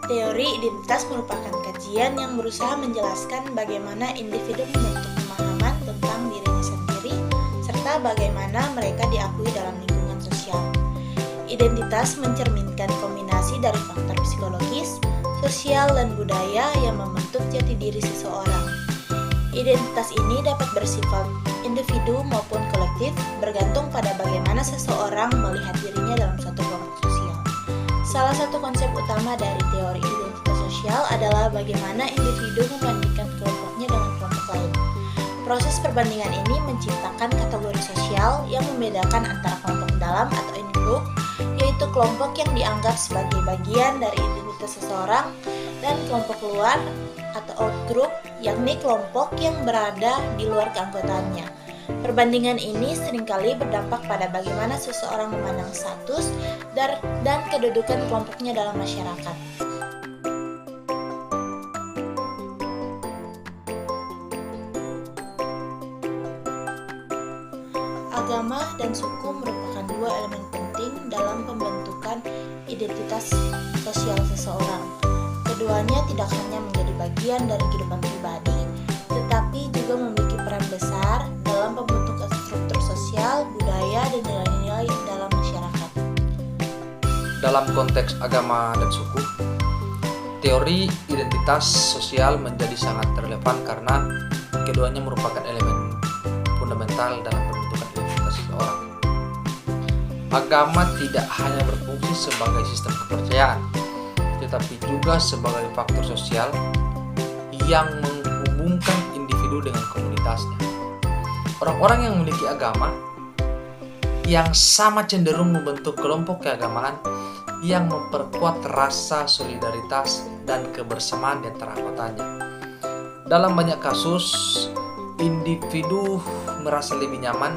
Teori identitas merupakan kajian yang berusaha menjelaskan bagaimana individu membentuk pemahaman tentang dirinya sendiri, serta bagaimana mereka diakui dalam lingkungan sosial. Identitas mencerminkan kombinasi dari faktor psikologis, sosial, dan budaya yang membentuk jati diri seseorang. Identitas ini dapat bersifat individu maupun kolektif, bergantung pada bagaimana seseorang melihat dirinya dalam suatu kelompok sosial. Salah satu konsep utama dari teori identitas sosial adalah bagaimana individu membandingkan kelompoknya dengan kelompok lain. Proses perbandingan ini menciptakan kategori sosial yang membedakan antara kelompok dalam atau in-group, yaitu kelompok yang dianggap sebagai bagian dari identitas seseorang, dan kelompok luar atau out-group, yakni kelompok yang berada di luar keanggotaannya. Perbandingan ini seringkali berdampak pada bagaimana seseorang memandang status dan kedudukan kelompoknya dalam masyarakat. Agama dan suku merupakan dua elemen penting dalam pembentukan identitas sosial seseorang. Keduanya tidak hanya menjadi bagian dari kehidupan pribadi, tetapi juga memiliki peran besar dalam pembentukan struktur sosial, budaya, dan nilai-nilai dalam masyarakat. Dalam konteks agama dan suku, teori identitas sosial menjadi sangat relevan karena keduanya merupakan elemen fundamental dalam pembentukan identitas seseorang. Agama tidak hanya berfungsi sebagai sistem kepercayaan, tetapi juga sebagai faktor sosial yang menghubungkan individu dengan komunitasnya. Orang-orang yang memiliki agama yang sama cenderung membentuk kelompok keagamaan yang memperkuat rasa solidaritas dan kebersamaan di antara anggotanya. Dalam banyak kasus, individu merasa lebih nyaman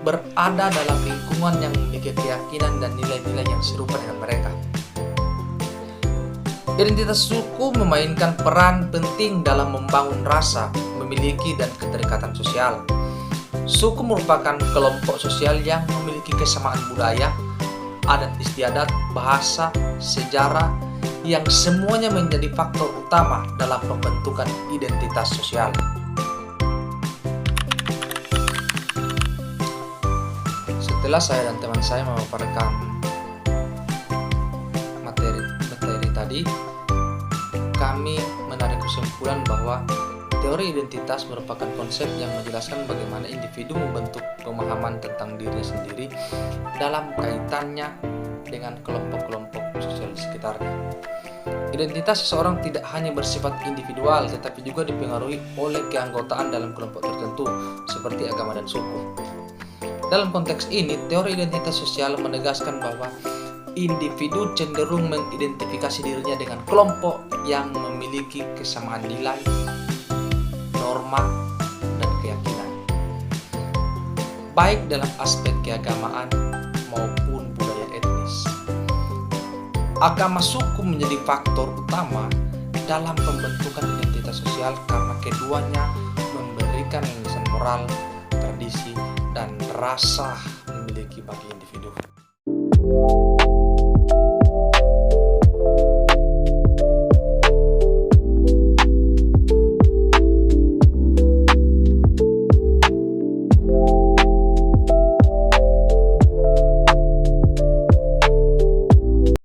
berada dalam lingkungan yang memiliki keyakinan dan nilai-nilai yang serupa dengan mereka. Identitas suku memainkan peran penting dalam membangun rasa, memiliki, dan keterikatan sosial. Suku merupakan kelompok sosial yang memiliki kesamaan budaya, adat istiadat, bahasa, sejarah, yang semuanya menjadi faktor utama dalam pembentukan identitas sosial. Setelah saya dan teman saya memaparkan materi tadi, kami menarik kesimpulan bahwa teori identitas merupakan konsep yang menjelaskan bagaimana individu membentuk pemahaman tentang dirinya sendiri dalam kaitannya dengan kelompok-kelompok sosial di sekitarnya. Identitas seseorang tidak hanya bersifat individual, tetapi juga dipengaruhi oleh keanggotaan dalam kelompok tertentu, seperti agama dan suku. Dalam konteks ini, teori identitas sosial menegaskan bahwa individu cenderung mengidentifikasi dirinya dengan kelompok yang memiliki kesamaan nilai, norma, dan keyakinan, baik dalam aspek keagamaan maupun budaya etnis. Agama suku menjadi faktor utama dalam pembentukan identitas sosial karena keduanya memberikan landasan moral, tradisi, dan rasa memiliki bagi individu.